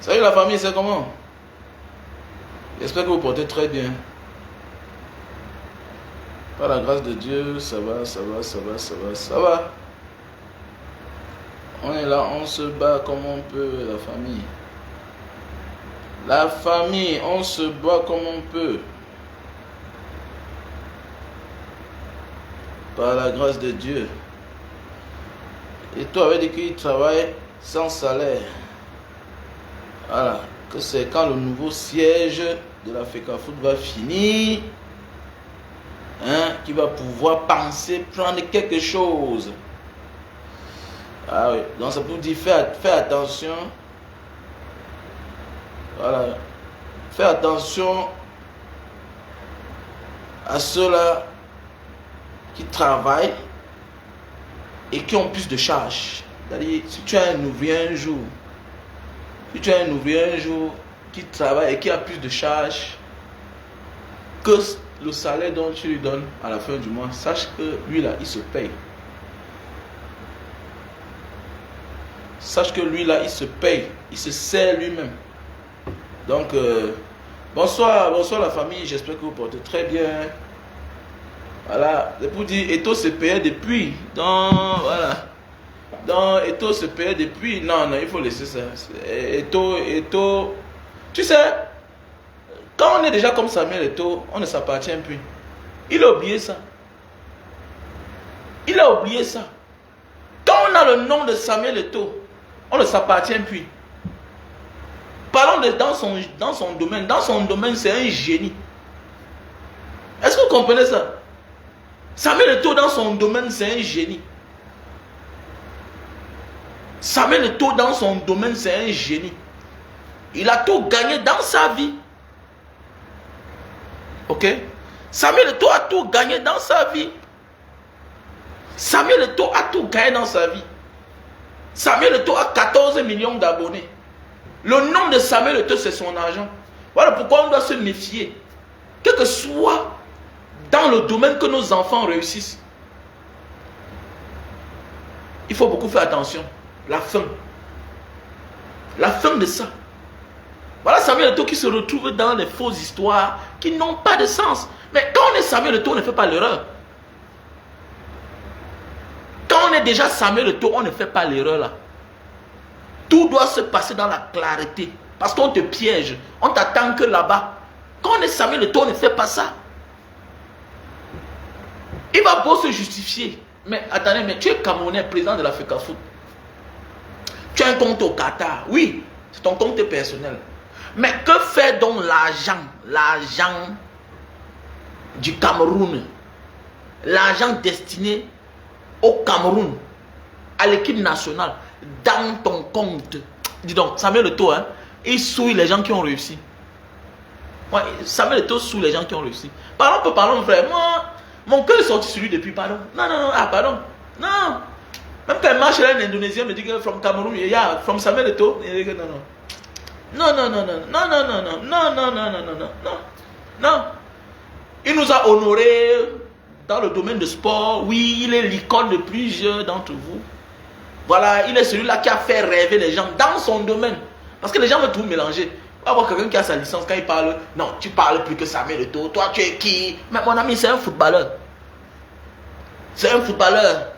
Salut la famille, c'est comment? J'espère que vous portez très bien. Par la grâce de Dieu, ça va, ça va, ça va, ça va, ça va. On est là, on se bat comme on peut, la famille. La famille, on se bat comme on peut. Par la grâce de Dieu. Et toi, avec dit qu'il travaille sans salaire. Voilà, que c'est quand le nouveau siège de la FECAFOOT va finir, hein, qui va pouvoir penser, prendre quelque chose. Ah oui, donc ça pour dire, fais attention. Voilà, fais attention à ceux-là qui travaillent et qui ont plus de charges. C'est-à-dire, si tu as un ouvrier un jour, si tu as un ouvrier un jour qui travaille et qui a plus de charges que le salaire dont tu lui donnes à la fin du mois, sache que lui là, il se paye. Sache que lui là, il se paye, il se sert lui-même. Donc, bonsoir la famille, j'espère que vous portez très bien. Voilà, c'est pour dire, Eto se payait depuis. Donc, voilà. Donc, Eto se payait depuis. Non, il faut laisser ça. Eto. Tu sais, quand on est déjà comme Samuel Eto, on ne s'appartient plus. Il a oublié ça. Il a oublié ça. Quand on a le nom de Samuel Eto, on ne s'appartient plus. Parlons dans son domaine. Dans son domaine, c'est un génie. Est-ce que vous comprenez ça? Samuel Eto dans son domaine, c'est un génie. Samuel Eto dans son domaine, c'est un génie. Il a tout gagné dans sa vie. Ok? Samuel Eto a tout gagné dans sa vie. Samuel Eto a tout gagné dans sa vie. Samuel Eto a 14 millions d'abonnés. Le nom de Samuel Eto, c'est son argent. Voilà pourquoi on doit se méfier. Quel que soit dans le domaine que nos enfants réussissent, il faut beaucoup faire attention. La fin. La fin de ça. Voilà Samuel Eto qui se retrouve dans les fausses histoires qui n'ont pas de sens. Mais quand on est Samuel Eto, on ne fait pas l'erreur. Quand on est déjà Samuel Eto, on ne fait pas l'erreur là. Tout doit se passer dans la clarté. Parce qu'on te piège. On t'attend que là-bas. Quand on est Samuel Eto, on ne fait pas ça. Il va beau se justifier. Mais attendez, mais tu es Camerounais, président de la FECAFOOT. Tu as un compte au Qatar. Oui, c'est ton compte personnel. Mais que fait donc l'argent du Cameroun? L'argent destiné au Cameroun, à l'équipe nationale, dans ton compte. Dis donc, Samuel Eto, hein, il souille les gens qui ont réussi. Ouais, Samuel Eto souille les gens qui ont réussi. Parlons frère. Moi, mon cœur est sorti sur lui depuis, pardon. Non, pardon. Non. Même quand il marche là, un Indonésien me dit que from Cameroun, yeah, from Samuel Eto. Il dit que non. Il nous a honorés dans le domaine de sport. Oui, il est l'icône de plusieurs d'entre vous. Voilà, il est celui-là qui a fait rêver les gens dans son domaine. Parce que les gens veulent tout mélanger. On va avoir quelqu'un qui a sa licence, quand il parle, non, tu parles plus que Samuel Eto. Toi, tu es qui? Mais mon ami, c'est un footballeur. C'est un footballeur.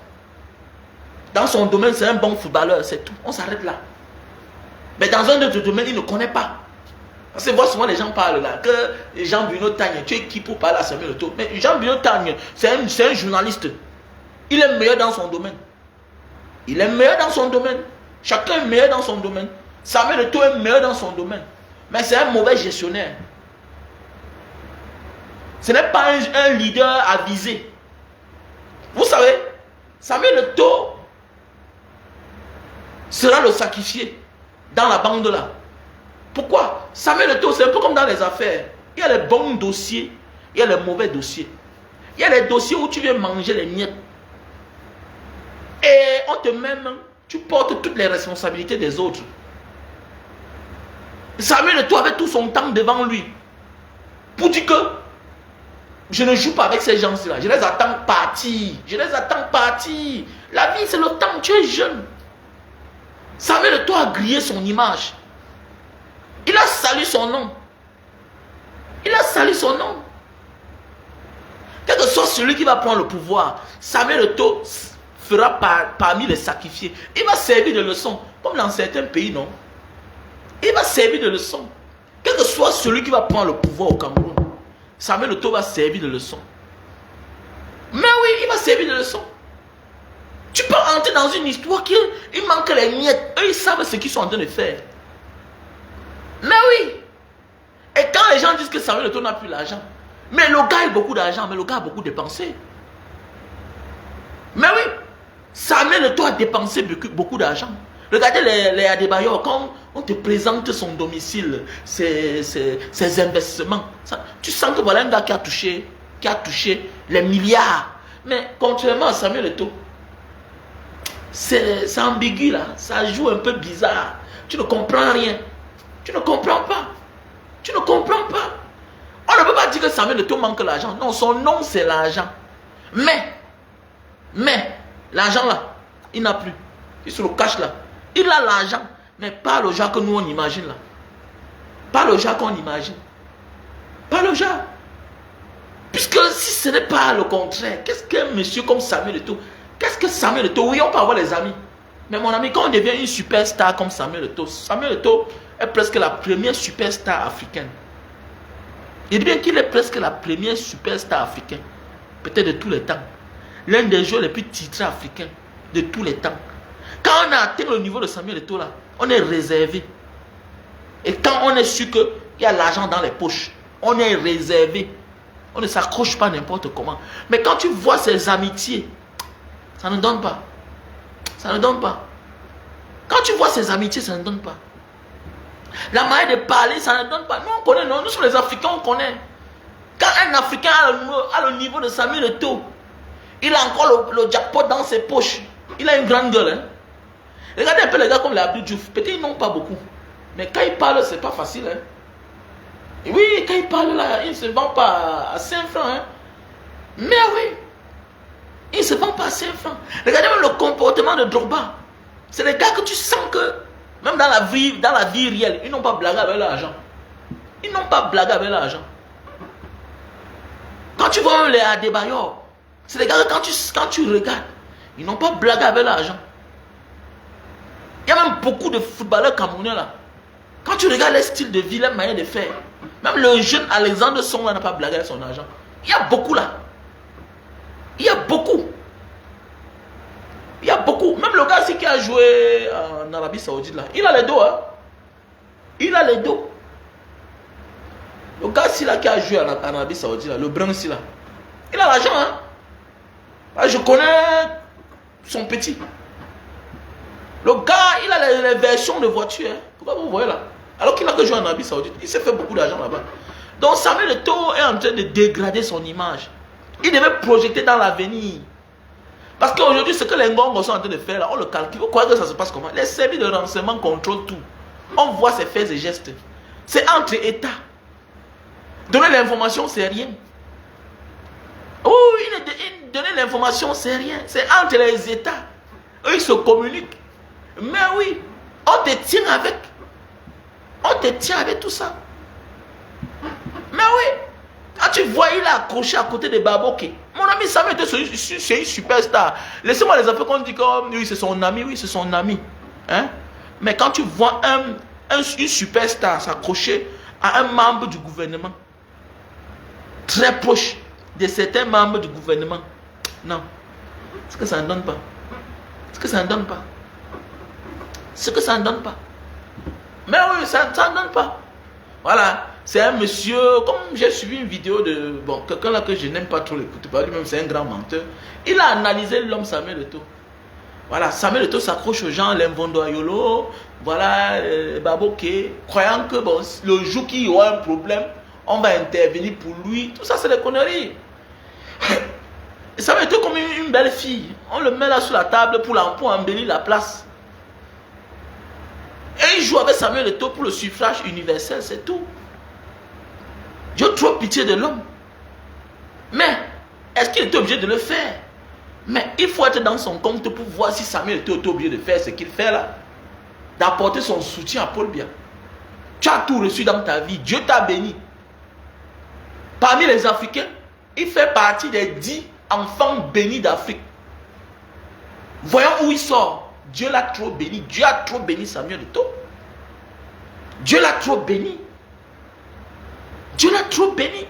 Dans son domaine, c'est un bon footballeur, c'est tout. On s'arrête là. Mais dans un autre domaine, il ne connaît pas. Parce que moi, souvent, les gens parlent là, que Jean-Bruno Tagne, tu es qui pour parler à Samuel Eto? Mais Jean-Bruno Tagne, c'est un journaliste. Il est meilleur dans son domaine. Il est meilleur dans son domaine. Chacun est meilleur dans son domaine. Samuel Eto est meilleur dans son domaine. Mais c'est un mauvais gestionnaire. Ce n'est pas un leader avisé. Vous savez, Samuel Eto sera le sacrifié dans la bande là. Pourquoi? Samuel Eto, c'est un peu comme dans les affaires. Il y a les bons dossiers, il y a les mauvais dossiers. Il y a des dossiers où tu viens manger les miettes. Et on te met, tu portes toutes les responsabilités des autres. Samuel Eto'o avait tout son temps devant lui. Pour dire que je ne joue pas avec ces gens-là. Je les attends partir. Je les attends partir. La vie, c'est le temps. Tu es jeune. Samuel Eto'o a grillé son image. Il a sali son nom. Il a sali son nom. Quel que soit celui qui va prendre le pouvoir, Samuel Eto'o fera parmi les sacrifiés. Il va servir de leçon. Comme dans certains pays, non? Il va servir de leçon. Quel que soit celui qui va prendre le pouvoir au Cameroun, Samuel Eto'o va servir de leçon. Mais oui, il va servir de leçon. Tu peux entrer dans une histoire qui il manque les miettes. Eux, ils savent ce qu'ils sont en train de faire. Mais oui. Et quand les gens disent que Samuel Eto'o n'a plus l'argent, mais le gars a beaucoup d'argent, mais le gars a beaucoup dépensé. Mais oui, Samuel Eto'o a dépensé beaucoup d'argent. Regardez les Adebayor, quand on te présente son domicile, ses investissements, ça, tu sens que voilà un gars qui a touché les milliards. Mais contrairement à Samuel Eto'o, c'est ambigu là, ça joue un peu bizarre. Tu ne comprends rien. Tu ne comprends pas. Tu ne comprends pas. On ne peut pas dire que Samuel Eto'o manque l'argent. Non, son nom c'est l'argent. Mais, l'argent là, il n'a plus. Il se le cache là. Il a l'argent, mais pas le genre que nous on imagine là. Pas le genre qu'on imagine. Pas le genre. Puisque si ce n'est pas le contraire, qu'est-ce qu'un monsieur comme Samuel Eto'o, qu'est-ce que Samuel Eto'o, oui on peut avoir les amis. Mais mon ami, quand on devient une superstar comme Samuel Eto'o est presque la première superstar africaine. Il dit bien qu'il est presque la première superstar africaine. Peut-être de tous les temps. L'un des joueurs les plus titrés africains de tous les temps. Quand on a atteint le niveau de Samuel Eto'o là, on est réservé. Et quand on est sûr qu'il y a l'argent dans les poches, on est réservé. On ne s'accroche pas n'importe comment. Mais quand tu vois ses amitiés, ça ne donne pas. Ça ne donne pas. Quand tu vois ses amitiés, ça ne donne pas. La manière de parler, ça ne donne pas. Nous, on connaît, non? Nous sommes les Africains, on connaît. Quand un Africain a le niveau de Samuel Eto'o, il a encore le jackpot dans ses poches. Il a une grande gueule. Hein? Regardez un peu les gars comme les Abdou Diouf. Peut-être ils n'ont pas beaucoup. Mais quand ils parlent, c'est pas facile. Hein? Et oui, quand ils parlent là, ils ne se vendent pas à 5 francs. Hein? Mais oui, ils ne se vendent pas à 5 francs. Regardez même le comportement de Drogba. C'est les gars que tu sens que, même dans la vie réelle, ils n'ont pas blagué avec l'argent. Ils n'ont pas blagué avec l'argent. Quand tu vois les Adebayor, c'est les gars que quand tu regardes, ils n'ont pas blagué avec l'argent. Il y a même beaucoup de footballeurs camerounais là. Quand tu regardes les styles de vie, les manières de faire, même le jeune Alexandre Song là n'a pas blagué avec son argent. Il y a beaucoup là. Il y a beaucoup. Il y a beaucoup. Même le gars qui a joué en Arabie Saoudite là, il a les dos. Hein? Il a les dos. Le gars là qui a joué en Arabie Saoudite là, le brun là, il a l'argent. Hein? Ah, je connais son petit. Le gars, il a les versions de voitures. Hein. Pourquoi vous voyez là? Alors qu'il a que joué en Arabie Saoudite. Il s'est fait beaucoup d'argent là-bas. Donc Samuel Eto'o est en train de dégrader son image. Il devait projeter dans l'avenir. Parce qu'aujourd'hui, ce que les Ngongos sont en train de faire là, on le calcule. Vous croyez que ça se passe comment? Les services de renseignement contrôlent tout. On voit ses faits et gestes. C'est entre États. Donner l'information, c'est rien. Oh, donner l'information, c'est rien. C'est entre les États. Eux, ils se communiquent. Mais oui, on te tient avec. On te tient avec tout ça. Mais oui, quand tu vois, il est accroché à côté de Baboké. Mon ami Samuel Eto'o, c'est une superstar. Laissez-moi les affaires qu'on dit comme oui, c'est son ami, oui, c'est son ami. Hein? Mais quand tu vois une superstar s'accrocher à un membre du gouvernement, très proche de certains membres du gouvernement, non. Ce que ça ne donne pas. Ce que ça ne donne pas. Ce que ça ne donne pas. Mais oui, ça ne donne pas. Voilà. C'est un monsieur, comme j'ai suivi une vidéo de quelqu'un là que je n'aime pas trop l'écouter, par lui-même c'est un grand menteur. Il a analysé l'homme Samuel Eto'o. Voilà, Samuel Eto'o s'accroche aux gens, l'Emvondo Ayolo, voilà, Baboké, croyant que bon, le jour qu'il y aura un problème, on va intervenir pour lui. Tout ça, c'est des conneries. Ça va être comme une belle fille. On le met là sur la table pour embellir la place. Et il joue avec Samuel Eto'o pour le suffrage universel, c'est tout. J'ai trop pitié de l'homme. Mais, est-ce qu'il était obligé de le faire? Mais il faut être dans son compte pour voir si Samuel était obligé de faire ce qu'il fait là. D'apporter son soutien à Paul Biya. Tu as tout reçu dans ta vie. Dieu t'a béni. Parmi les Africains, il fait partie des 10 enfants bénis d'Afrique. Voyons où il sort. Dieu l'a trop béni. Dieu a trop béni Samuel Eto'o. Dieu l'a trop béni. Dieu l'a trop béni.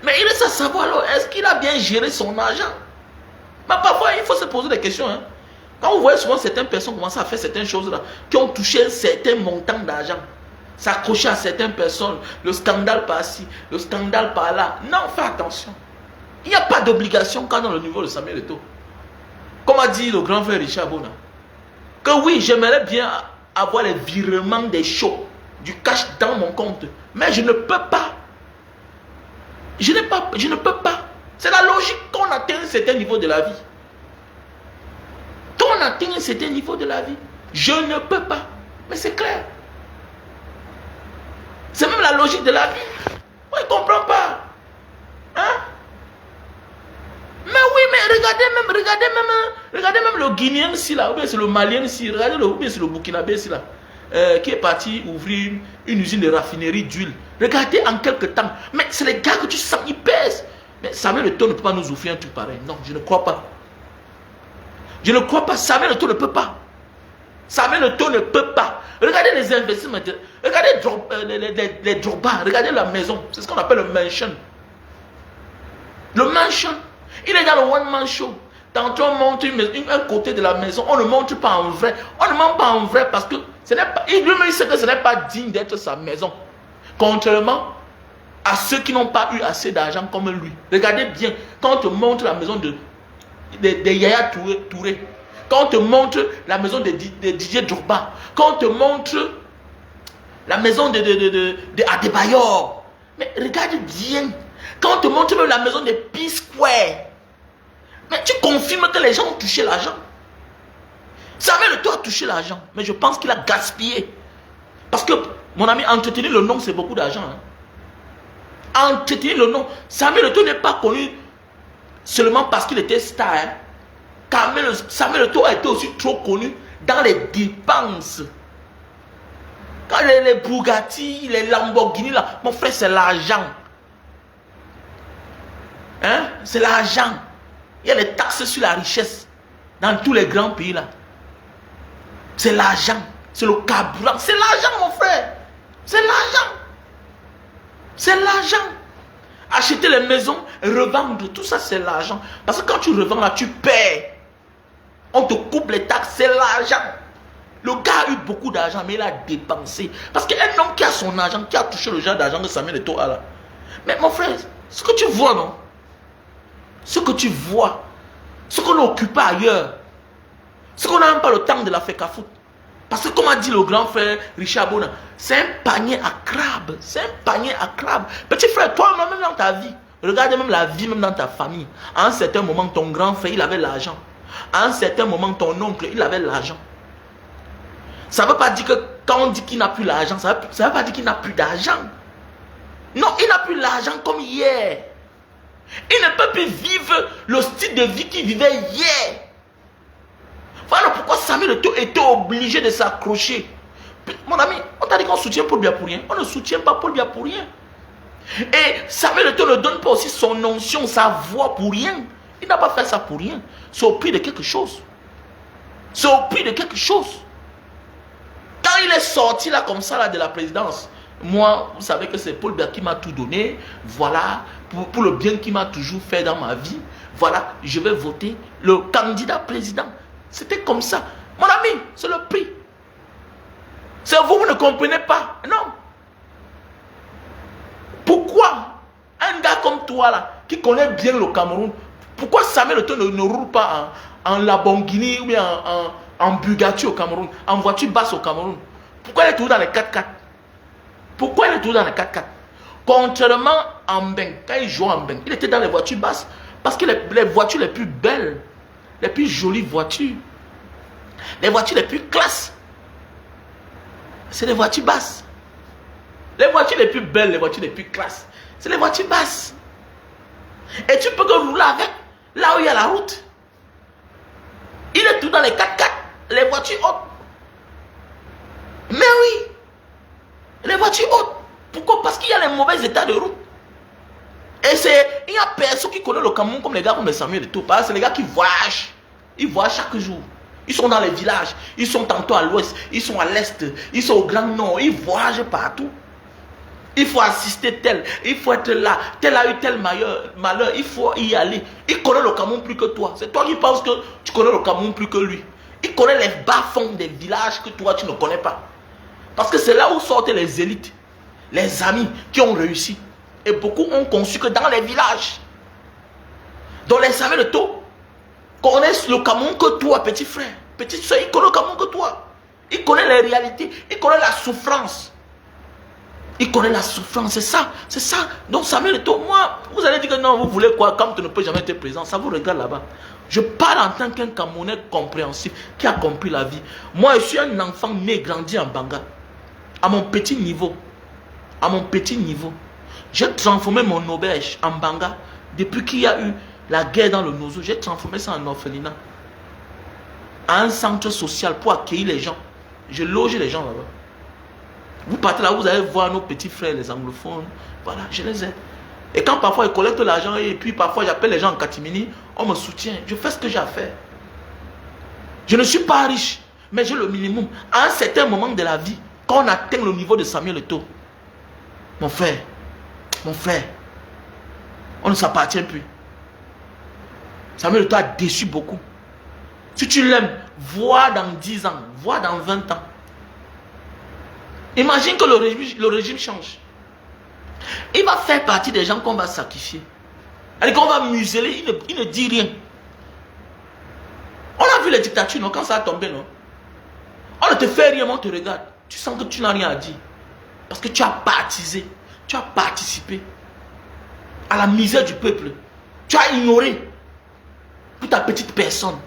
Mais il reste à savoir alors, est-ce qu'il a bien géré son argent? Mais parfois, il faut se poser des questions. Hein. Quand vous voyez souvent certaines personnes commencer à faire certaines choses-là, qui ont touché un certain montant d'argent, s'accrocher à certaines personnes, le scandale par-ci, le scandale par-là. Non, fais attention. Il n'y a pas d'obligation quand dans le niveau de Samuel Eto'o. Comme a dit le grand frère Richard Bona, que oui, j'aimerais bien avoir les virements des shows, du cash dans mon compte, mais je ne peux pas. Je ne peux pas. C'est la logique qu'on atteint un certain niveau de la vie. Quand on atteint un certain niveau de la vie, je ne peux pas. Mais c'est clair. C'est même la logique de la vie. On ne comprend pas. Hein? Mais oui, mais regardez même le Guinéen ici là, ou bien c'est le Malien ici, regardez ou bien c'est le Burkinabé ici là, qui est parti ouvrir une usine de raffinerie d'huile. Regardez en quelques temps. Mais c'est les gars que tu sens, ils pèsent. Mais Samuel Eto'o ne peut pas nous offrir un truc pareil. Non, je ne crois pas. Je ne crois pas. Samuel Eto'o ne peut pas. Samuel Eto'o ne peut pas. Regardez les investissements. Regardez les Drogba. Regardez la maison. C'est ce qu'on appelle le mansion. Le mansion. Il est dans le one-man show. Tantôt on montre un côté de la maison. On ne montre pas en vrai. On ne montre pas en vrai parce que ce n'est pas. Lui-même sait que ce n'est pas digne d'être sa maison. Contrairement à ceux qui n'ont pas eu assez d'argent comme lui. Regardez bien, quand on te montre la maison de Yaya Touré, quand on te montre la maison de Didier Drogba, quand on te montre la maison de Adebayor, mais regarde bien, quand on te montre même la maison de P-Square, mais tu confirmes que les gens ont touché l'argent. Samuel Eto'o a touché l'argent, mais je pense qu'il a gaspillé. Parce que, mon ami, entretenir le nom, c'est beaucoup d'argent. Hein. Entretenir le nom. Samuel Eto'o n'est pas connu seulement parce qu'il était star. Hein. Samuel Eto'o a été aussi trop connu dans les dépenses. Quand les Bugatti, les Lamborghini, là, mon frère, c'est l'argent. Hein? C'est l'argent. Il y a les taxes sur la richesse dans tous les grands pays là. C'est l'argent. C'est le carburant. C'est l'argent, mon frère. C'est l'argent. C'est l'argent. Acheter les maisons, revendre, tout ça c'est l'argent. Parce que quand tu revends là, tu perds. On te coupe les taxes, c'est l'argent. Le gars a eu beaucoup d'argent, mais il a dépensé. Parce qu'un homme qui a son argent, qui a touché le genre d'argent que Samuel Eto'o a là. Mais mon frère, ce que tu vois, non? Ce que tu vois, ce qu'on a occupé ailleurs, ce qu'on n'a même pas le temps de la faire foot. Parce que comme a dit le grand frère Richard Bona, c'est un panier à crabe. C'est un panier à crabe. Petit frère, toi même dans ta vie, regarde même la vie, même dans ta famille. À un certain moment, ton grand frère, il avait l'argent. À un certain moment, ton oncle, il avait l'argent. Ça ne veut pas dire que quand on dit qu'il n'a plus l'argent, ça ne veut pas dire qu'il n'a plus d'argent. Non, il n'a plus l'argent comme hier. Il ne peut plus vivre le style de vie qu'il vivait hier. Voilà pourquoi Samuel Eto'o était obligé de s'accrocher. Mon ami, on t'a dit qu'on soutient Paul Biya pour rien. On ne soutient pas Paul Biya pour rien. Et Samuel Eto'o ne donne pas aussi son onction, sa voix pour rien. Il n'a pas fait ça pour rien. C'est au prix de quelque chose. C'est au prix de quelque chose. Quand il est sorti là comme ça là de la présidence, moi, vous savez que c'est Paul Biya qui m'a tout donné. Voilà, pour le bien qu'il m'a toujours fait dans ma vie. Voilà, je vais voter le candidat président. C'était comme ça. Mon ami, c'est le prix. C'est vous, vous ne comprenez pas. Non. Pourquoi un gars comme toi là, qui connaît bien le Cameroun, pourquoi Samuel Eto'o ne roule pas en Lamborghini ou bien en Bugatti au Cameroun, en voiture basse au Cameroun? Pourquoi il est toujours dans les 4x4? Pourquoi il est toujours dans les 4x4? Contrairement à Mbeng, quand il jouait en Mbeng, il était dans les voitures basses. Parce que les voitures les plus belles, les plus jolies voitures, les voitures les plus classes, c'est les voitures basses. Les voitures les plus belles, les voitures les plus classes, c'est les voitures basses. Et tu peux que rouler avec, là où il y a la route. Il est tout dans les 4x4, les voitures hautes. Mais oui, les voitures hautes. Pourquoi? Parce qu'il y a les mauvais états de route. Et il n'y a personne qui connaît le Cameroun comme les gars comme les Samuel Eto'o. C'est les gars qui voyagent. Ils voyagent chaque jour. Ils sont dans les villages. Ils sont tantôt à l'ouest. Ils sont à l'est. Ils sont au Grand Nord. Ils voyagent partout. Il faut assister tel. Il faut être là. Tel a eu tel malheur. Il faut y aller. Il connaît le Cameroun plus que toi. C'est toi qui penses que tu connais le Cameroun plus que lui. Il connaît les bas-fonds des villages que toi tu ne connais pas. Parce que c'est là où sortent les élites. Les amis qui ont réussi. Et beaucoup ont conçu que dans les villages. Donc les Samuel Eto'o connaissent le Cameroun que toi, petit frère. Petite soeur, il connaît le Cameroun que toi. Il connaît les réalités. Il connaît la souffrance. Il connaît la souffrance. C'est ça. C'est ça. Donc Samuel Eto'o, moi, vous allez dire que non, vous voulez quoi? Comme tu ne peux jamais être présent, ça vous regarde là-bas. Je parle en tant qu'un Camerounais compréhensif qui a compris la vie. Moi, je suis un enfant né, grandi en Banga. À mon petit niveau. À mon petit niveau. J'ai transformé mon auberge en Banga. Depuis qu'il y a eu la guerre dans le Nozo, j'ai transformé ça en orphelinat. Un centre social pour accueillir les gens. Je loge les gens là-bas. Vous partez là, vous allez voir nos petits frères, les anglophones. Voilà, je les aide. Et quand parfois ils collectent l'argent et puis parfois j'appelle les gens en catimini, on me soutient. Je fais ce que j'ai à faire. Je ne suis pas riche, mais j'ai le minimum. À un certain moment de la vie, quand on atteint le niveau de Samuel Eto'o, mon frère, on ne s'appartient plus. Samuel Eto'o a déçu beaucoup. Si tu l'aimes, vois dans 10 ans, vois dans 20 ans. Imagine que le régime change. Il va faire partie des gens qu'on va sacrifier. Alors qu'on va museler, il ne dit rien. On a vu les dictatures, non, quand ça a tombé, non? On ne te fait rien, on te regarde. Tu sens que tu n'as rien à dire. Parce que tu as partisé, tu as participé à la misère du peuple. Tu as ignoré pour ta petite personne.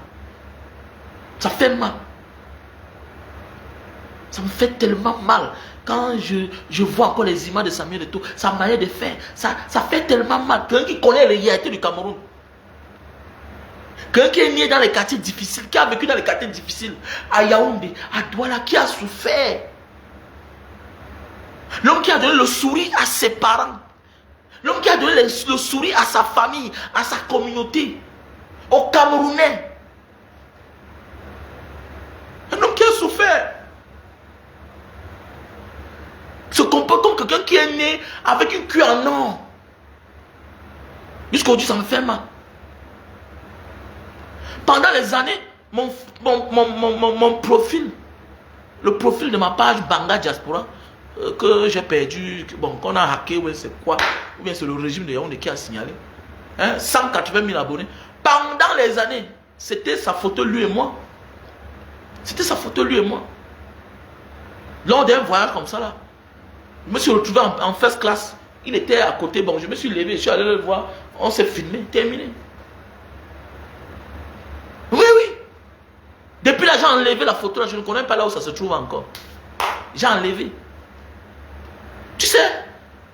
Ça fait mal. Ça me fait tellement mal. Quand je vois encore les images de Samuel Eto'o, sa manière de faire, ça fait tellement mal. Quelqu'un qui connaît les réalités du Cameroun. Quelqu'un qui est né dans les quartiers difficiles, qui a vécu dans les quartiers difficiles, à Yaoundé, à Douala, qui a souffert. L'homme qui a donné le sourire à ses parents. L'homme qui a donné le sourire à sa famille, à sa communauté, aux Camerounais. Un homme qui a souffert. Se comporte comme quelqu'un qui est né avec une queue en or. Jusqu'aujourd'hui, ça me fait mal. Pendant les années, mon profil, le profil de ma page Banga Diaspora, que j'ai perdu, bon, qu'on a hacké, ouais, c'est quoi? Ou bien c'est le régime de Yaoundé qui a signalé. Hein, 180 000 abonnés. Pendant les années, c'était sa photo, lui et moi. C'était sa photo, lui et moi. Lors d'un voyage comme ça, là, je me suis retrouvé en first class. Il était à côté, bon, je me suis levé, je suis allé le voir. On s'est filmé, terminé. Oui, oui. Depuis là, j'ai enlevé la photo, là, je ne connais pas là où ça se trouve encore. J'ai enlevé. Tu sais,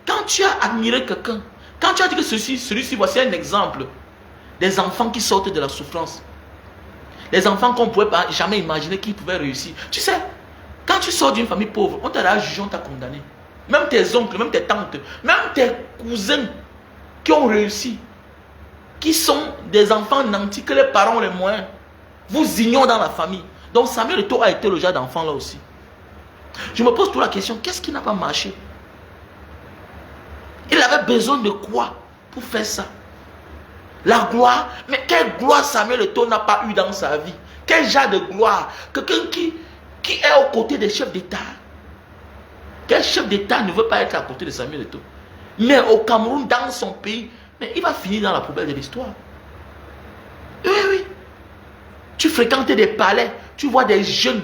quand tu as admiré quelqu'un, quand tu as dit que celui-ci, voici un exemple des enfants qui sortent de la souffrance. Les enfants qu'on ne pouvait pas jamais imaginer qu'ils pouvaient réussir. Tu sais, quand tu sors d'une famille pauvre, on t'a jugé, on t'a condamné. Même tes oncles, même tes tantes, même tes cousins qui ont réussi, qui sont des enfants nantis, que les parents ont les moyens, vous ignorent dans la famille. Donc Samuel Eto'o a été le genre d'enfant là aussi. Je me pose toujours la question, qu'est-ce qui n'a pas marché? Il avait besoin de quoi pour faire ça? La gloire. Mais quelle gloire Samuel Eto'o n'a pas eu dans sa vie? Quel genre de gloire? Quelqu'un qui est aux côtés des chefs d'État. Quel chef d'État ne veut pas être à côté de Samuel Eto'o? Mais au Cameroun, dans son pays, mais il va finir dans la poubelle de l'histoire. Oui, oui. Tu fréquentes des palais, tu vois des jeunes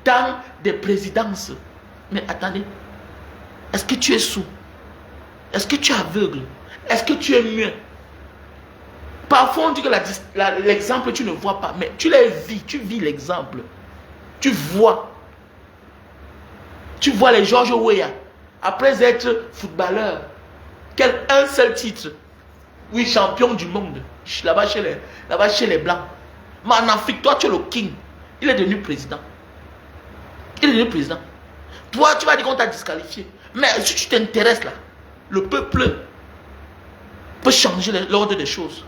dans des présidences. Mais attendez, est-ce que tu es sourd? Est-ce que tu es aveugle? Est-ce que tu es muet? Parfois, on dit que l'exemple, tu ne vois pas. Mais tu les vis, tu vis l'exemple. Tu vois. Tu vois les George Weah, après être footballeur, un seul titre. Oui, champion du monde. Là-bas chez les Blancs. Mais en Afrique, toi, tu es le king. Il est devenu président. Il est devenu président. Toi, tu vas dire qu'on t'a disqualifié. Mais si tu t'intéresses là, le peuple peut changer l'ordre des choses.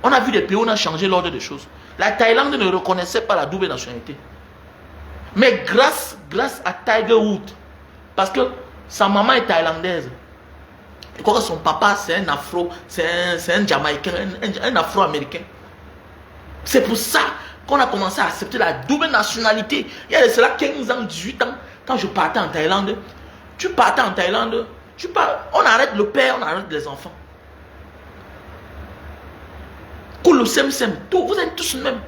On a vu des pays où on a changé l'ordre des choses. La Thaïlande ne reconnaissait pas la double nationalité. Mais grâce à Tiger Woods, parce que sa maman est thaïlandaise, je crois que son papa c'est un afro, c'est un Jamaïcain, un afro-américain. C'est pour ça qu'on a commencé à accepter la double nationalité. Il y a de cela 15 ans, 18 ans, quand je partais en Thaïlande, tu partais en Thaïlande, on arrête le père, on arrête les enfants. Cool, sem, tout, vous êtes tous même.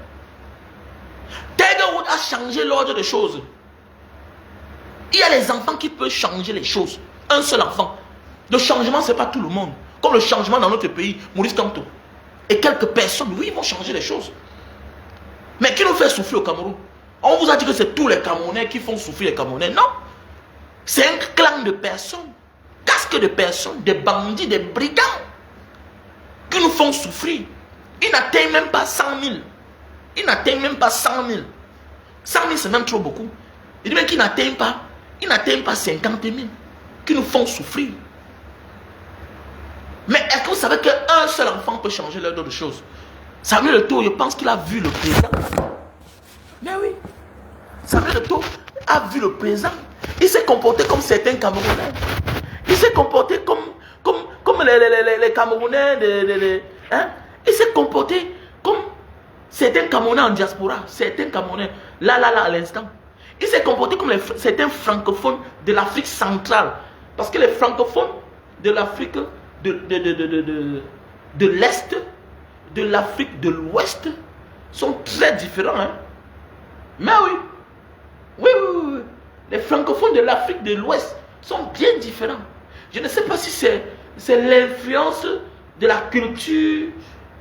Tiger Woods a changé l'ordre des choses. Il y a les enfants qui peuvent changer les choses. Un seul enfant. Le changement, ce n'est pas tout le monde. Comme le changement dans notre pays, Maurice Kamto. Et quelques personnes, oui, ils vont changer les choses. Mais qui nous fait souffrir au Cameroun? On vous a dit que c'est tous les Camerounais qui font souffrir les Camerounais. Non. C'est un clan de personnes, casque de personnes, des bandits, des brigands, qui nous font souffrir. Ils n'atteignent même pas 100 000. Ils n'atteignent même pas 100 000. 100 000, c'est même trop beaucoup. Il dit même qu'ils n'atteignent pas 50 000. Qui nous font souffrir. Mais est-ce que vous savez qu'un seul enfant peut changer l'ordre de choses? Samuel Eto'o, je pense qu'il a vu le présent. Mais oui. Samuel Eto'o a vu le présent. Il s'est comporté comme certains Camerounais. Il s'est comporté comme les Camerounais. Il s'est comporté comme certains Camerounais en diaspora. Certains Camerounais, là, à l'instant. Il s'est comporté comme certains francophones de l'Afrique centrale. Parce que les francophones de l'Afrique de l'Est, de l'Afrique de l'Ouest, sont très différents. Hein? Mais oui. Oui. Les francophones de l'Afrique de l'Ouest sont bien différents. Je ne sais pas si c'est l'influence de la culture,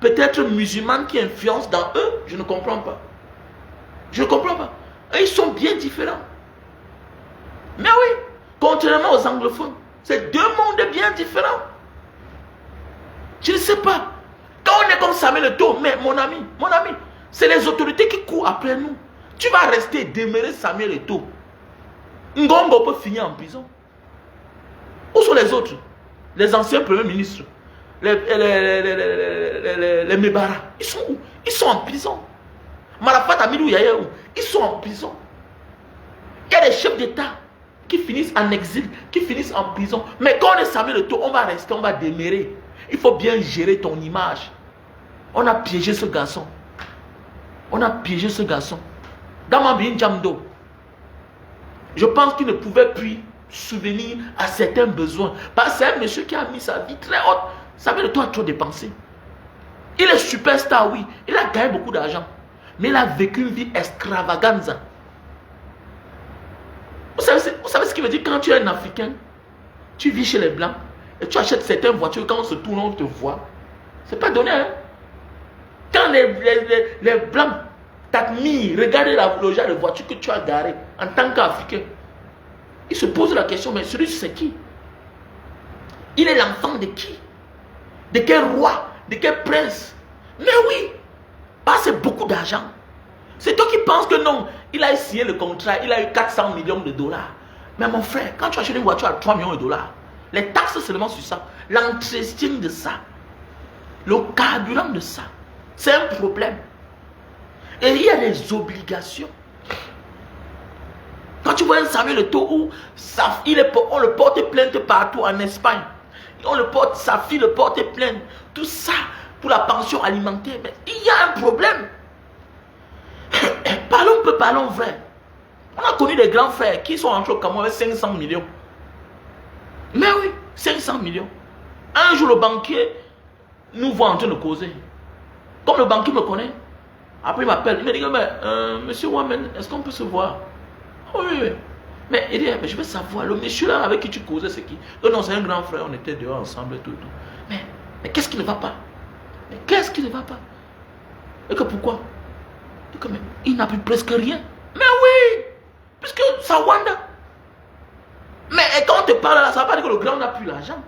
peut-être musulmane, qui influence dans eux. Je ne comprends pas. Je ne comprends pas. Ils sont bien différents. Mais oui, contrairement aux anglophones, c'est deux mondes bien différents. Je ne sais pas. Quand on est comme Samuel Eto'o, mais mon ami, c'est les autorités qui courent après nous. Tu vas rester demeurer Samuel Eto'o. Ngombo peut finir en prison. Où sont les autres? Les anciens premiers ministres, les Mebara. Ils sont où? Ils sont en prison. Marafat Amidou Yaya où? Ils sont en prison. Il y a des chefs d'État qui finissent en exil, qui finissent en prison. Mais quand on est Samuel Eto'o, on va rester, on va demeurer. Il faut bien gérer ton image. On a piégé ce garçon. On a piégé ce garçon. Dans ma vie, Jamdo, je pense qu'il ne pouvait plus souvenir à certains besoins. Parce que c'est un monsieur qui a mis sa vie très haute. Samuel Eto'o a trop dépensé. Il est superstar, oui. Il a gagné beaucoup d'argent. Mais il a vécu une vie extravaganza. Vous savez ce qui veut dire quand tu es un Africain, tu vis chez les Blancs et tu achètes certaines voitures, quand on se tourne, on te voit. C'est pas donné, hein. Quand les Blancs t'admirent, regardent le genre de voiture que tu as garé en tant qu'Africain, ils se posent la question, mais celui-ci c'est qui? Il est l'enfant de qui? De quel roi? De quel prince? Mais oui, c'est beaucoup d'argent. C'est toi qui penses que non, il a signé le contrat, il a eu 400 millions de dollars. Mais mon frère, quand tu achètes une voiture à 3 millions de dollars, les taxes seulement sur ça, l'entretien de ça, le carburant de ça, c'est un problème. Et il y a des obligations. Quand tu vois un Samuel Eto'o où on le porte plainte partout en Espagne, sa fille le porte plainte, tout ça pour la pension alimentaire, mais il y a un problème. Parlons vrai. On a connu des grands frères qui sont entrés au Cameroun avec 500 millions. Mais oui, 500 millions. Un jour, le banquier nous voit en train de causer. Comme le banquier me connaît, après il m'appelle, il me dit, monsieur Wamen, est-ce qu'on peut se voir? Oh, oui. Mais il dit, mais je veux savoir, le monsieur là avec qui tu causais, c'est qui? Non, c'est un grand frère, on était dehors ensemble et tout. Mais qu'est-ce qui ne va pas? Mais qu'est-ce qui ne va pas? Et que pourquoi? Et que, mais il n'a plus presque rien. Mais oui, puisque ça Wanda. Mais quand on te parle là, ça ne veut pas dire que le grand n'a plus l'argent.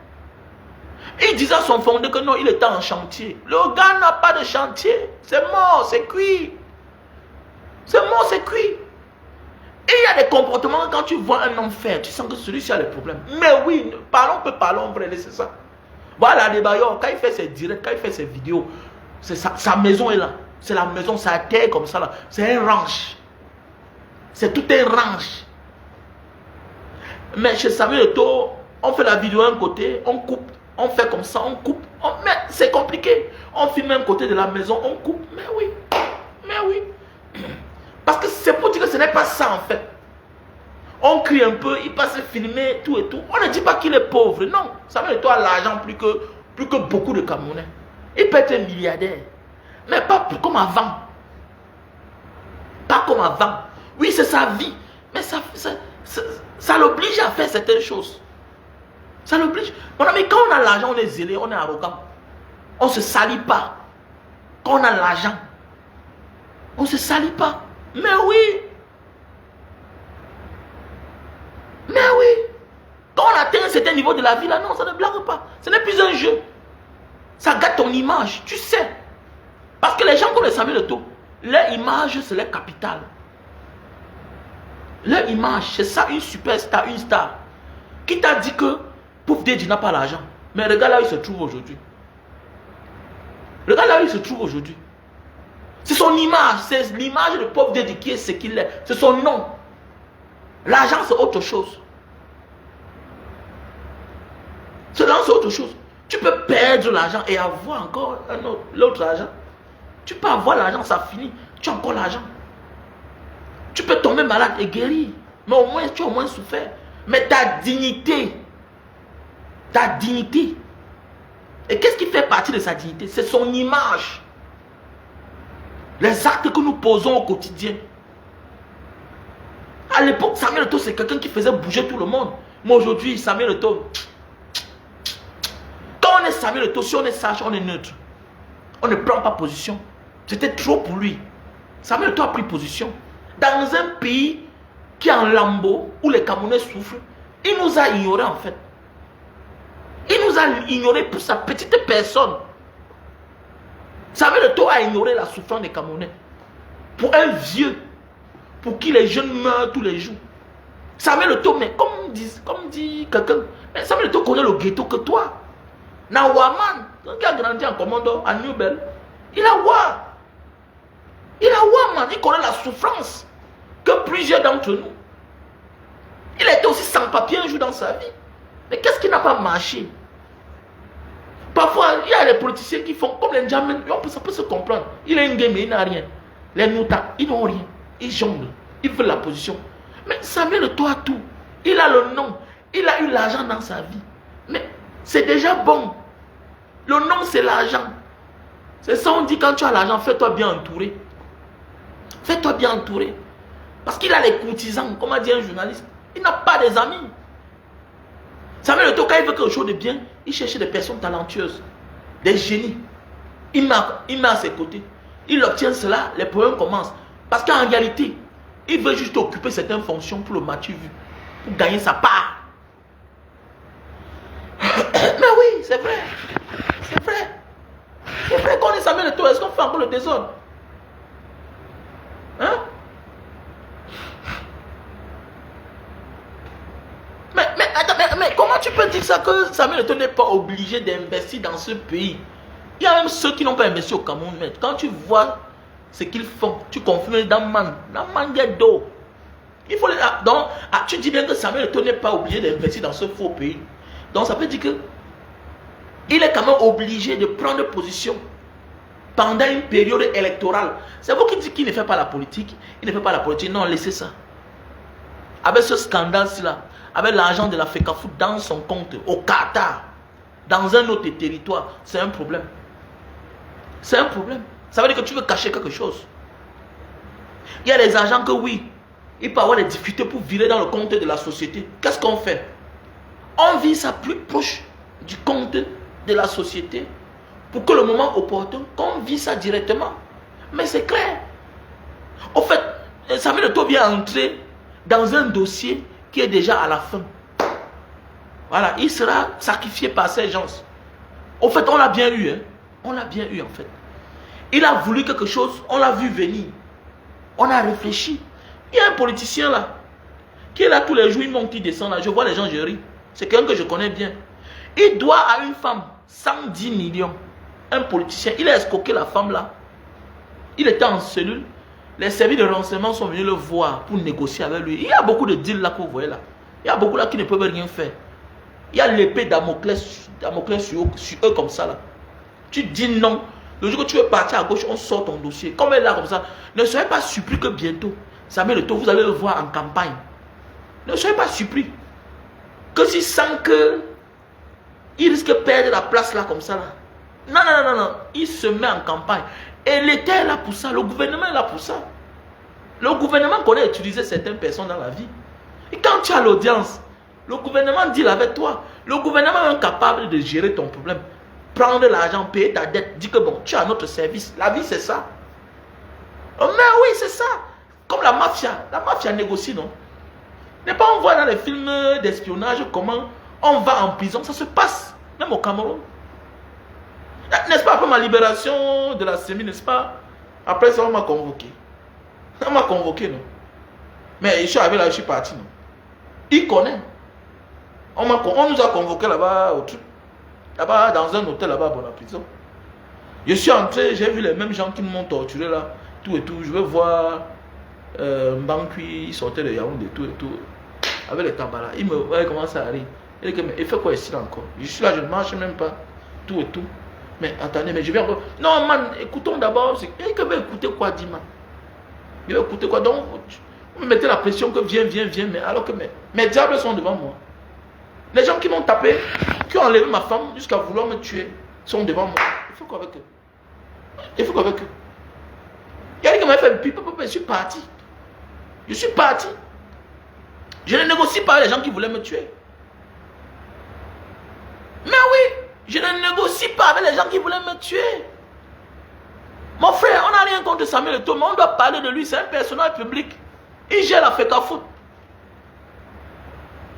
Il disait à son fondé que non, il était en chantier. Le gars n'a pas de chantier. C'est mort, c'est cuit. C'est mort, c'est cuit. Et il y a des comportements, quand tu vois un homme faire, tu sens que celui-ci a des problèmes. Mais oui, parlons vrai, c'est ça. Voilà, les bailleurs, quand il fait ses directs, quand il fait ses vidéos, sa maison est là. C'est la maison, c'est à terre comme ça là. C'est un ranch. C'est tout un ranch. Mais chez Samuel Eto'o, on fait la vidéo un côté, on coupe, on fait comme ça, on coupe. Mais c'est compliqué. On filme un côté de la maison, on coupe. Mais oui, mais oui. Parce que c'est pour dire que ce n'est pas ça en fait. On crie un peu, il passe filmer, tout et tout. On ne dit pas qu'il est pauvre, non. Samuel Eto'o a l'argent plus que beaucoup de Camerounais. Il peut être milliardaire. Mais pas comme avant. Pas comme avant. Oui, c'est sa vie. Mais ça l'oblige à faire certaines choses. Ça l'oblige. Mon ami, quand on a l'argent, on est zélé, on est arrogant. On ne se salit pas. Quand on a l'argent, on ne se salit pas. Mais oui. Mais oui. Quand on atteint un certain niveau de la vie, là, non, ça ne blague pas. Ce n'est plus un jeu. Ça gâte ton image, tu sais. Parce que les gens comme les Samuel Eto'o, leur image, c'est leur capital. Leur image, c'est ça, une superstar, une star. Qui t'a dit que Puff Daddy n'a pas l'argent? Mais regarde là où il se trouve aujourd'hui. Regarde là où il se trouve aujourd'hui. C'est son image, c'est l'image de Puff Daddy qui est ce qu'il est. C'est son nom. L'argent, c'est autre chose. L'argent, c'est autre chose. Tu peux perdre l'argent et avoir encore l'autre argent. Tu peux avoir l'argent, ça finit. Tu as encore l'argent. Tu peux tomber malade et guérir. Mais au moins, tu as au moins souffert. Mais ta dignité. Ta dignité. Et qu'est-ce qui fait partie de sa dignité? C'est son image. Les actes que nous posons au quotidien. À l'époque, Samuel Eto'o, c'est quelqu'un qui faisait bouger tout le monde. Mais aujourd'hui, Samuel Eto'o. Quand on est Samuel Eto'o, si on est sage, on est neutre. On ne prend pas position. C'était trop pour lui. Samuel Eto'o a pris position. Dans un pays qui est en lambeau, où les Camerounais souffrent, il nous a ignorés en fait. Il nous a ignorés pour sa petite personne. Samuel Eto'o a ignoré la souffrance des Camerounais. Pour un vieux, pour qui les jeunes meurent tous les jours. Samuel Eto'o, mais comme dit quelqu'un, Samuel Eto'o connaît le ghetto que toi. Nawaman, qui a grandi en commando à Newbel, il a voir. Il a voir, man. Il connaît la souffrance que plusieurs d'entre nous. Il était aussi sans papier un jour dans sa vie. Mais qu'est-ce qui n'a pas marché? Parfois, il y a les politiciens qui font comme les Ndjamens. Ça peut se comprendre. Il est un game, mais il n'a rien. Les Nouta, ils n'ont rien. Ils jonglent. Ils veulent la position. Mais Samuel Eto'o a tout. Il a le nom. Il a eu l'argent dans sa vie. Mais c'est déjà bon. Le nom, c'est l'argent. C'est ça, on dit quand tu as l'argent, fais-toi bien entourer. Fais-toi bien entourer. Parce qu'il a les courtisans, comme a dit un journaliste. Il n'a pas des amis. Samuel Eto'o, quand il veut quelque chose de bien, il cherche des personnes talentueuses, des génies. Il met à ses côtés. Il obtient cela, les problèmes commencent. Parce qu'en réalité, il veut juste occuper certaines fonctions pour le match vu, pour gagner sa part. Mais oui, c'est vrai. C'est vrai. C'est vrai qu'on est Samuel Eto'o, est-ce qu'on fait encore le désordre? Hein? Mais comment tu peux dire ça que Samuel Eto'o n'est pas obligé d'investir dans ce pays? Il y a même ceux qui n'ont pas investi au Cameroun. Mais quand tu vois ce qu'ils font, tu confirmes dans d'eau. Il faut donc, tu dis bien que Samuel Eto'o n'est pas obligé d'investir dans ce faux pays. Donc ça veut dire que il est quand même obligé de prendre position pendant une période électorale. C'est vous qui dites qu'il ne fait pas la politique. Il ne fait pas la politique. Non, laissez ça. Avec ce scandale-là, avec l'argent de la FECAFOOT dans son compte, au Qatar, dans un autre territoire, c'est un problème. C'est un problème. Ça veut dire que tu veux cacher quelque chose. Il y a des agents que oui, il peut avoir des difficultés pour virer dans le compte de la société. Qu'est-ce qu'on fait? On vire ça plus proche du compte de la société pour que le moment opportun, qu'on vit ça directement. Mais c'est clair. Au fait, Samuel Eto'o vient entrer dans un dossier qui est déjà à la fin. Voilà, il sera sacrifié par ces gens. Au fait, on l'a bien eu. Hein? On l'a bien eu en fait. Il a voulu quelque chose, on l'a vu venir. On a réfléchi. Il y a un politicien là, qui est là tous les jours, il monte, il descend là. Je vois les gens, je ris. C'est quelqu'un que je connais bien. Il doit à une femme 110 millions. Un politicien, il a escroqué la femme là. Il était en cellule. Les services de renseignement sont venus le voir pour négocier avec lui. Il y a beaucoup de deals là que vous voyez là. Il y a beaucoup là qui ne peuvent rien faire. Il y a l'épée Damoclès sur eux comme ça là. Tu dis non. Le jour que tu veux partir à gauche, on sort ton dossier. Comme elle est là comme ça, ne soyez pas surpris que bientôt, Samuel Eto'o, vous allez le voir en campagne. Ne soyez pas surpris. Que s'il sent que il risque de perdre la place là comme ça là. Non, non, non, non, non. Il se met en campagne. Et l'État est là pour ça. Le gouvernement est là pour ça. Le gouvernement connaît utiliser certaines personnes dans la vie. Et quand tu as l'audience, le gouvernement deal avec toi. Le gouvernement est incapable de gérer ton problème. Prendre l'argent, payer ta dette, dire que bon, tu as notre service. La vie, c'est ça. Mais oui, c'est ça. Comme la mafia négocie, non? N'est pas on voit dans les films d'espionnage comment on va en prison, ça se passe, même au Cameroun. N'est-ce pas, après ma libération de la sémie, n'est-ce pas? Après ça, on m'a convoqué. On m'a convoqué, non? Mais je suis arrivé là, je suis parti, non? Il connaît. On nous a convoqué là-bas, là-bas, dans un hôtel là-bas, pour la prison. Je suis entré, j'ai vu les mêmes gens qui m'ont torturé là, tout et tout. Je veux voir Mbankui, il sortait de Yaoundé, tout et tout. Avec les tabala. Il me voyait comment ça arrive. Il dit, mais il fait quoi ici là encore? Je suis là, je ne marche même pas, tout et tout. Mais attendez, mais je vais encore. Non, man, écoutons d'abord. Il que veut écouter quoi, dit man? Il veut écouter quoi? Donc, vous me mettez la pression que viens, mais alors que mes diables sont devant moi. Les gens qui m'ont tapé, qui ont enlevé ma femme jusqu'à vouloir me tuer, sont devant moi. Il faut quoi avec eux? Il faut quoi avec eux? Il y a quelqu'un qui m'a fait pipi, je suis parti. Je suis parti. Je ne négocie pas avec les gens qui voulaient me tuer. Mais oui, je ne négocie pas avec les gens qui voulaient me tuer. Mon frère, on n'a rien contre Samuel Eto'o, mais on doit parler de lui, c'est un personnage public. Il gère la FECAFOOT.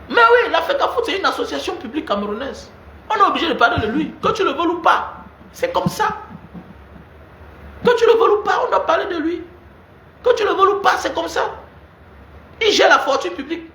Mais oui, la FECAFOOT, c'est une association publique camerounaise. On est obligé de parler de lui, que tu le veux ou pas. C'est comme ça. Que tu le veux ou pas, on doit parler de lui. Que tu le veux ou pas, c'est comme ça. Il gère la fortune publique.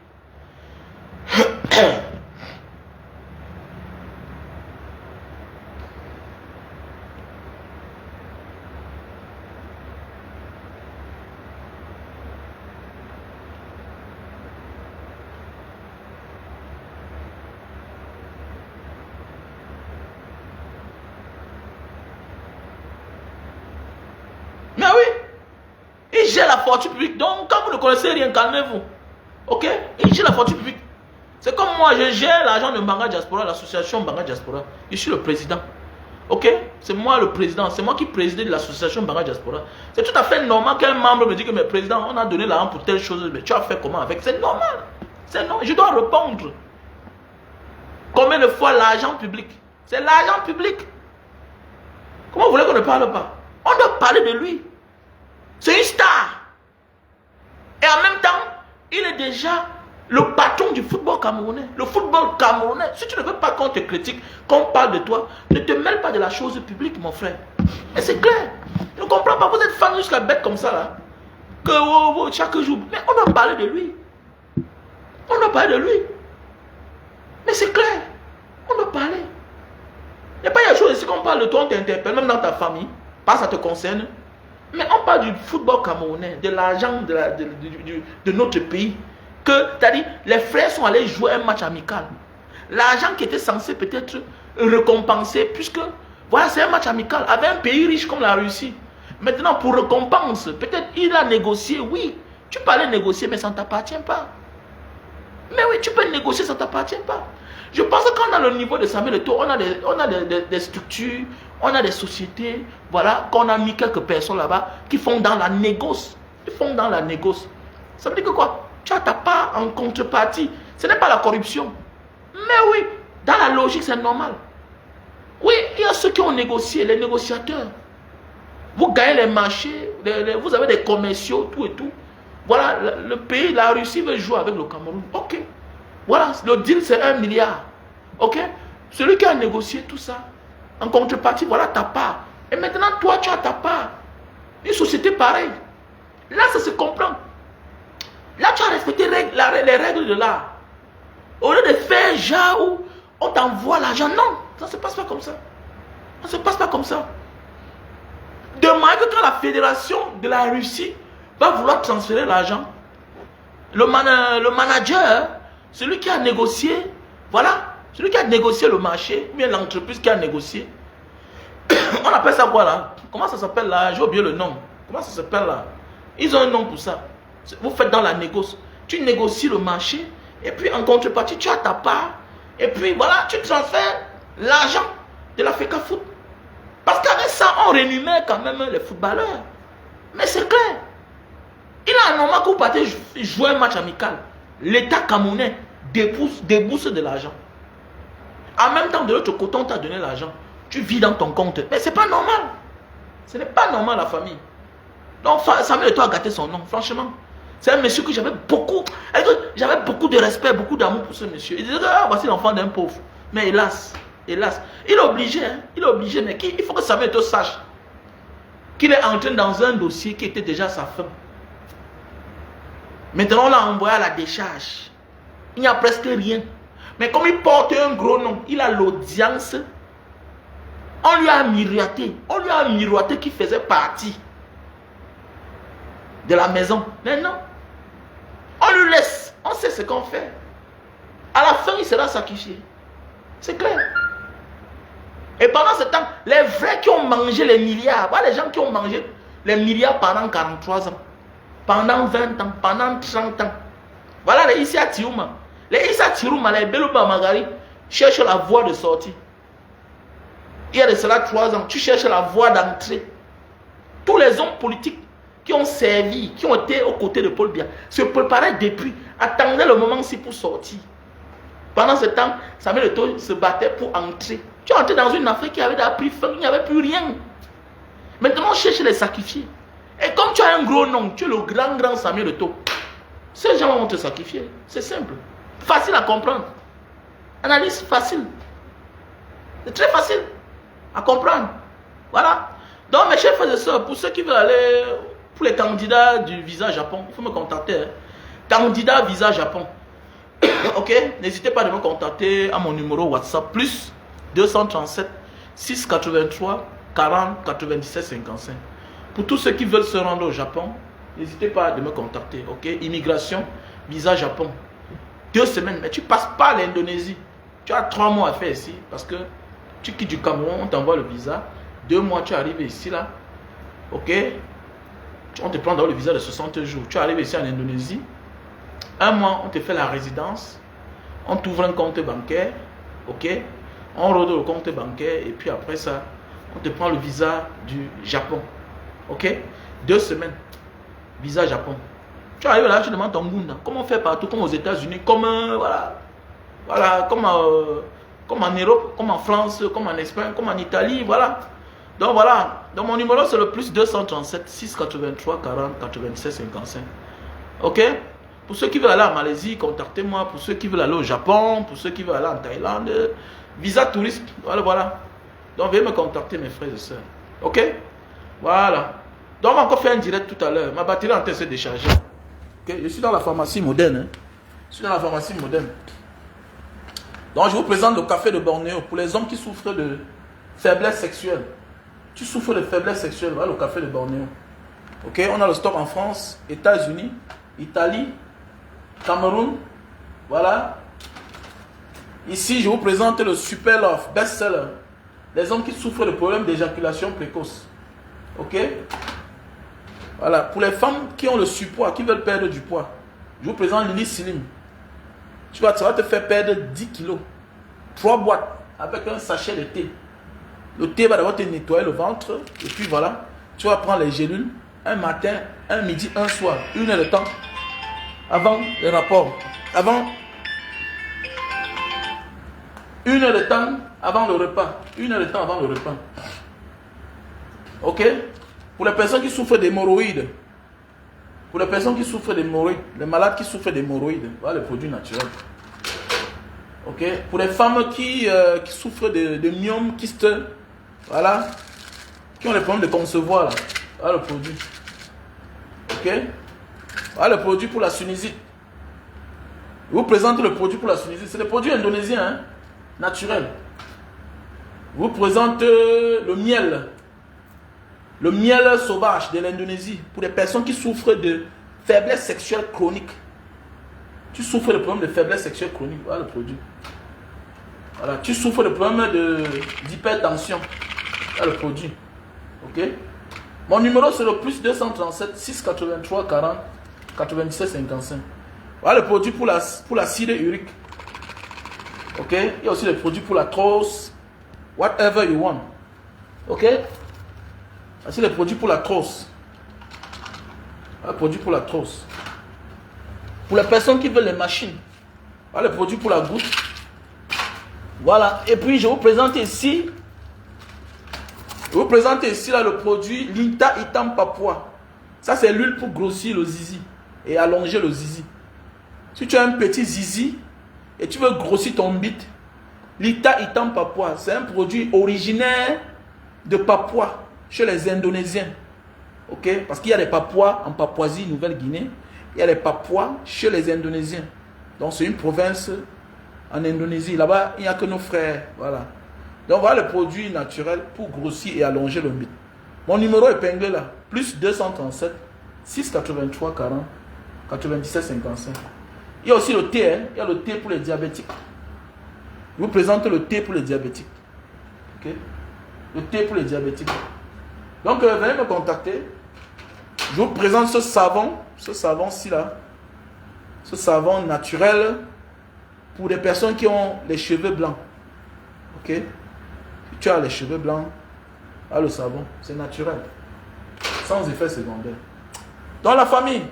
Mais oui, il gère la fortune publique. Donc, quand vous ne connaissez rien, calmez-vous. Ok? Il gère la fortune publique. C'est comme moi, je gère l'argent de Mbanga Diaspora, l'association Mbanga Diaspora. Je suis le président. Ok? C'est moi le président. C'est moi qui préside de l'association Mbanga Diaspora. C'est tout à fait normal qu'un membre me dise que, mais président, on a donné l'argent pour telle chose, mais tu as fait comment avec? C'est normal. C'est normal. Je dois répondre. Combien de fois l'argent public? C'est l'argent public. Comment vous voulez qu'on ne parle pas? On doit parler de lui. C'est une star. Et en même temps, il est déjà le patron du football camerounais. Le football camerounais. Si tu ne veux pas qu'on te critique, qu'on parle de toi, ne te mêle pas de la chose publique, mon frère. Et c'est clair. Je ne comprends pas. Vous êtes fan jusqu'à bête comme ça, là. Que chaque jour. Mais on doit parler de lui. On doit parler de lui. Mais c'est clair. On doit parler. Il n'y a pas de chose ici qu'on parle de toi, on t'interpelle, même dans ta famille. Pas ça te concerne. Mais on parle du football camerounais, de l'argent de notre pays. C'est-à-dire, les frères sont allés jouer un match amical. L'argent qui était censé peut-être récompenser, puisque, voilà, c'est un match amical, avec un pays riche comme la Russie. Maintenant, pour récompense, peut-être il a négocié, oui. Tu peux aller négocier, mais ça ne t'appartient pas. Mais oui, tu peux négocier, ça ne t'appartient pas. Je pense que quand on a le niveau de Samuel Eto'o, on a des structures, on a des sociétés, voilà, qu'on a mis quelques personnes là-bas qui font dans la négoce. Ils font dans la négoce. Ça veut dire que quoi? Tu as ta part en contrepartie. Ce n'est pas la corruption. Mais oui, dans la logique, c'est normal. Oui, il y a ceux qui ont négocié, les négociateurs. Vous gagnez les marchés, vous avez des commerciaux, tout et tout. Voilà, le pays, la Russie veut jouer avec le Cameroun. Ok. Voilà, le deal c'est 1 milliard. Ok. Celui qui a négocié tout ça, en contrepartie, voilà ta part. Et maintenant, toi, tu as ta part. Une société pareille. Là, ça se comprend. Là, tu as respecté les règles de l'art. Au lieu de faire genre où on t'envoie l'argent, non, ça ne se passe pas comme ça. Ça ne se passe pas comme ça. Demain, que quand la fédération de la Russie va vouloir transférer l'argent, le manager, celui qui a négocié, voilà, celui qui a négocié le marché, ou bien l'entreprise qui a négocié, on appelle ça quoi là? Comment ça s'appelle là? J'ai oublié le nom. Comment ça s'appelle là? Ils ont un nom pour ça. Vous faites dans la négoce. Tu négocies le marché, et puis en contrepartie, tu as ta part, et puis voilà, tu transfères l'argent de l'Africa Foot. Parce qu'avec ça, on rémunère quand même les footballeurs. Mais c'est clair. Il a un moment que vous partez jouer un match amical. L'État camerounais débourse de l'argent. En même temps, de l'autre côté, on t'a donné l'argent. Tu vis dans ton compte. Mais c'est pas normal. Ce n'est pas normal, la famille. Donc, Samuel Eto'o a gâté son nom, franchement. C'est un monsieur que j'avais beaucoup de respect, beaucoup d'amour pour ce monsieur. Il disait, ah, voici l'enfant d'un pauvre. Mais hélas, hélas, il est obligé, hein, mais il faut que Samuel Eto'o sache qu'il est entré dans un dossier qui était déjà à sa fin. Maintenant, on l'a envoyé à la décharge. Il n'y a presque rien. Mais comme il porte un gros nom, il a l'audience. On lui a miroité. On lui a miroité qu'il faisait partie de la maison. Mais non. On lui laisse. On sait ce qu'on fait. À la fin, il sera sacrifié. C'est clair. Et pendant ce temps, les vrais qui ont mangé les milliards, voilà les gens qui ont mangé les milliards pendant 43 ans, pendant 20 ans, pendant 30 ans. Voilà les Issa Tirouma. Les Issa Tirouma, les Belouba Magari cherchent la voie de sortie. Il y a de cela 3 ans, tu cherches la voie d'entrée. Tous les hommes politiques qui ont servi, qui ont été aux côtés de Paul Biya, se préparaient depuis, attendaient le moment-ci pour sortir. Pendant ce temps, Samuel Eto'o se battait pour entrer. Tu es entré dans une Afrique qui avait déjà pris fin, il n'y avait plus rien. Maintenant, on cherche les sacrifier. Et comme tu as un gros nom, tu es le grand Samuel Eto'o, ces gens vont te sacrifier. C'est simple. Facile à comprendre. Analyse facile. C'est très facile à comprendre. Voilà. Donc, mes chers frères et sœurs, pour ceux qui veulent aller, pour les candidats du visa Japon, il faut me contacter. Hein. Candidat visa Japon. Ok, n'hésitez pas à me contacter à mon numéro WhatsApp plus 237 683 40 97 55. Pour tous ceux qui veulent se rendre au Japon, n'hésitez pas à me contacter. Ok, immigration, visa Japon. 2 semaines, mais tu passes pas l'Indonésie. Tu as 3 mois à faire ici parce que tu quittes du Cameroun, on t'envoie le visa. 2 mois, tu arrives ici là. Ok, on te prend dans le visa de 60 jours. Tu arrives ici en Indonésie. 1 mois, on te fait la résidence, on t'ouvre un compte bancaire, ok, on rôde le compte bancaire et puis après ça, on te prend le visa du Japon, ok, 2 semaines, visa Japon. Tu arrives là, tu demandes ton Gunda, comme on fait partout, comme aux États-Unis, comme voilà, comme en Europe, comme en France, comme en Espagne, comme en Italie, voilà. Donc voilà, donc mon numéro c'est le plus 237 683 40 97 55, ok. Pour ceux qui veulent aller en Malaisie, contactez-moi. Pour ceux qui veulent aller au Japon, pour ceux qui veulent aller en Thaïlande, visa touriste, voilà. Donc veuillez me contacter mes frères et sœurs. Ok? Voilà. Donc on va encore faire un direct tout à l'heure. Ma batterie est en train de se décharger. Ok? Je suis dans la pharmacie moderne. Hein? Je suis dans la pharmacie moderne. Donc je vous présente le café de Bornéo. Pour les hommes qui souffrent de faiblesse sexuelle. Tu souffres de faiblesse sexuelle, voilà le café de Bornéo. Ok? On a le stock en France, États-Unis, Italie, Cameroun, voilà. Ici, je vous présente le Super Love, best-seller. Les hommes qui souffrent de problèmes d'éjaculation précoce. Ok? Voilà. Pour les femmes qui ont le surpoids, qui veulent perdre du poids, je vous présente Lily Slim. Ça va te faire perdre 10 kilos. 3 boîtes avec un sachet de thé. Le thé va d'abord te nettoyer le ventre. Et puis voilà. Tu vas prendre les gélules. Un matin, un midi, un soir. 1 heure de temps. Avant le rapport, avant 1 heure de temps, avant le repas, 1 heure de temps avant le repas. Ok? Pour les personnes qui souffrent d'hémorroïdes, pour les personnes qui souffrent d'hémorroïdes, les malades qui souffrent d'hémorroïdes, voilà le produit naturel. Ok? Pour les femmes qui souffrent de myome, kyste, voilà, qui ont les problèmes de concevoir, là, voilà le produit. Ok? Voilà le produit pour la sinusite. Je vous présente le produit pour la sinusite. C'est le produit indonésien, hein, naturel. Je vous présente le miel. Le miel sauvage de l'Indonésie. Pour les personnes qui souffrent de faiblesse sexuelle chronique. Tu souffres de problème de faiblesse sexuelle chronique. Voilà le produit. Voilà. Tu souffres de problème d'hypertension. Voilà le produit. Ok? Mon numéro c'est le plus 237 683 40 97 55. Voilà le produit pour l'acide urique. Ok? Il y a aussi le produit pour la trousse. Whatever you want. Ok? Voici les produits pour la trousse. Voilà le produit pour la trousse. Pour les personnes qui veulent les machines. Voilà le produit pour la goutte. Voilà. Et puis je vous présente ici. Là le produit Linta Itam Papua. Ça c'est l'huile pour grossir le zizi et allonger le zizi. Si tu as un petit zizi et tu veux grossir ton bit, Linta Itam Papua, c'est un produit originaire de Papua chez les Indonésiens. Ok? Parce qu'il y a des Papouas en Papouasie, Nouvelle-Guinée. Il y a des Papouas chez les Indonésiens. Donc c'est une province en Indonésie. Là-bas, il n'y a que nos frères. Voilà. Donc voilà le produit naturel pour grossir et allonger le bit. Mon numéro épinglé là, plus 237 683 40 97 55. Il y a aussi le thé, hein? Il y a le thé pour les diabétiques. Je vous présente le thé pour les diabétiques. Ok? Le thé pour les diabétiques. Donc venez me contacter. Je vous présente ce savon-ci là. Ce savon naturel pour des personnes qui ont les cheveux blancs. Ok? Si tu as les cheveux blancs, ah, le savon, c'est naturel. Sans effet secondaire. Dans la famille,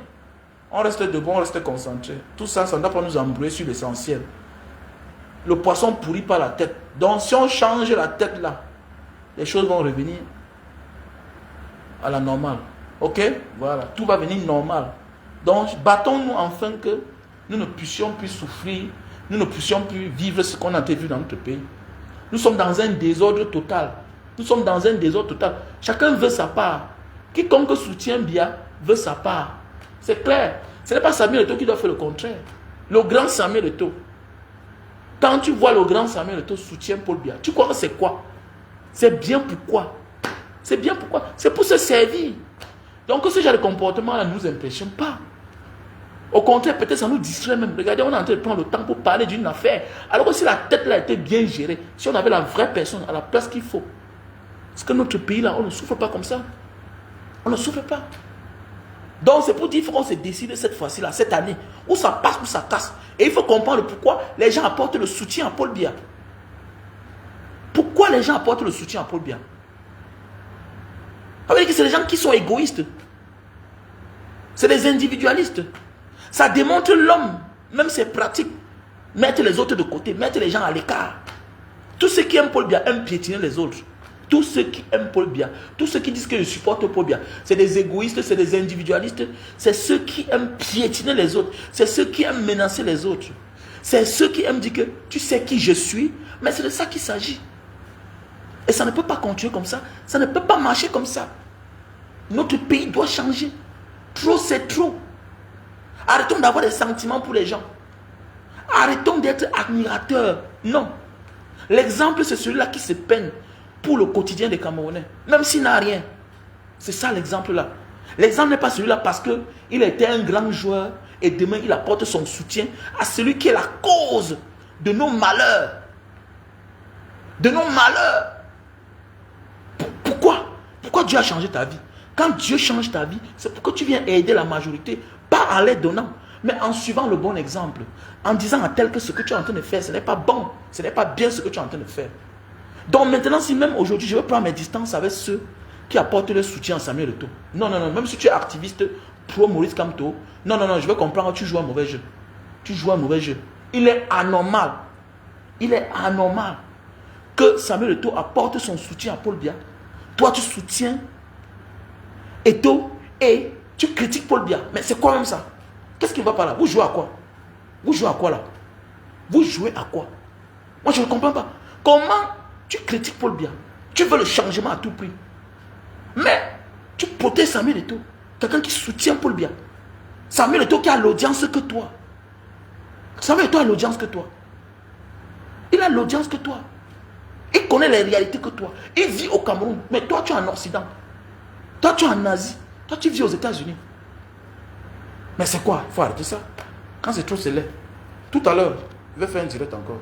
on reste debout, on reste concentré. Tout ça, ça ne doit pas nous embrouiller sur l'essentiel. Le poisson pourrit par la tête. Donc si on change la tête là, les choses vont revenir à la normale. Ok? Voilà. Tout va venir normal. Donc, battons-nous enfin que nous ne puissions plus souffrir, nous ne puissions plus vivre ce qu'on a vu dans notre pays. Nous sommes dans un désordre total. Nous sommes dans un désordre total. Chacun veut sa part. Quiconque soutient Biya veut sa part. C'est clair. Ce n'est pas Samuel Eto'o qui doit faire le contraire. Le grand Samuel Eto'o. Quand tu vois le grand Samuel Eto'o soutient Paul Biya, tu crois que c'est quoi? C'est bien pourquoi? C'est bien pourquoi? C'est pour se servir. Donc ce genre de comportement ne nous impressionne pas. Au contraire, peut-être ça nous distrait même. Regardez, on est en train de prendre le temps pour parler d'une affaire. Alors que si la tête là était bien gérée, si on avait la vraie personne à la place qu'il faut. Parce que notre pays là, on ne souffre pas comme ça. On ne souffre pas. Donc c'est pour dire qu'il faut qu'on se décide cette fois-ci là, cette année, où ça passe, où ça casse. Et il faut comprendre pourquoi les gens apportent le soutien à Paul Biya. Pourquoi les gens apportent le soutien à Paul Biya? Ça veut dire que c'est des gens qui sont égoïstes. C'est des individualistes. Ça démontre l'homme, même ses pratiques, mettre les autres de côté, mettre les gens à l'écart. Tous ceux qui aiment Paul Biya aiment piétiner les autres. Tous ceux qui aiment Paul Biya, tous ceux qui disent que je supporte Paul Biya, c'est des égoïstes, c'est des individualistes, c'est ceux qui aiment piétiner les autres, c'est ceux qui aiment menacer les autres. C'est ceux qui aiment dire que tu sais qui je suis, mais c'est de ça qu'il s'agit. Et ça ne peut pas continuer comme ça, ça ne peut pas marcher comme ça. Notre pays doit changer. Trop, c'est trop. Arrêtons d'avoir des sentiments pour les gens. Arrêtons d'être admirateurs. Non. L'exemple, c'est celui-là qui se peine pour le quotidien des Camerounais. Même s'il n'a rien. C'est ça l'exemple-là. L'exemple n'est pas celui-là parce qu'il était un grand joueur et demain il apporte son soutien à celui qui est la cause de nos malheurs. De nos malheurs. Pourquoi? Pourquoi Dieu a changé ta vie? Quand Dieu change ta vie, c'est pour que tu viens aider la majorité. Pas en les donnant, mais en suivant le bon exemple. En disant à tel que ce que tu es en train de faire, ce n'est pas bon. Ce n'est pas bien ce que tu es en train de faire. Donc maintenant, si même aujourd'hui, je veux prendre mes distances avec ceux qui apportent le soutien à Samuel Eto'o. Non, non, non. Même si tu es activiste pro Maurice Kamto, non, non, non. Je veux comprendre que tu joues un mauvais jeu. Tu joues un mauvais jeu. Il est anormal. Il est anormal que Samuel Eto'o apporte son soutien à Paul Biya. Toi, tu soutiens Eto'o et tu critiques Paul Biya. Mais c'est quoi même ça? Qu'est-ce qui ne va pas là? Vous jouez à quoi? Vous jouez à quoi là? Vous jouez à quoi? Moi, je ne comprends pas. Comment tu critiques Paul Biya? Tu veux le changement à tout prix. Mais tu protèges Samuel Eto'o. Quelqu'un qui soutient Paul Biya. Samuel Eto'o qui a l'audience que toi. Samuel Eto'o a l'audience que toi. Il a l'audience que toi. Il connaît les réalités que toi. Il vit au Cameroun. Mais toi, tu es en Occident. Toi, tu es en Asie. Toi, tu vis aux États-Unis. Mais c'est quoi? Il faut arrêter ça. Quand c'est trop, c'est laid. Tout à l'heure, je vais faire un direct encore.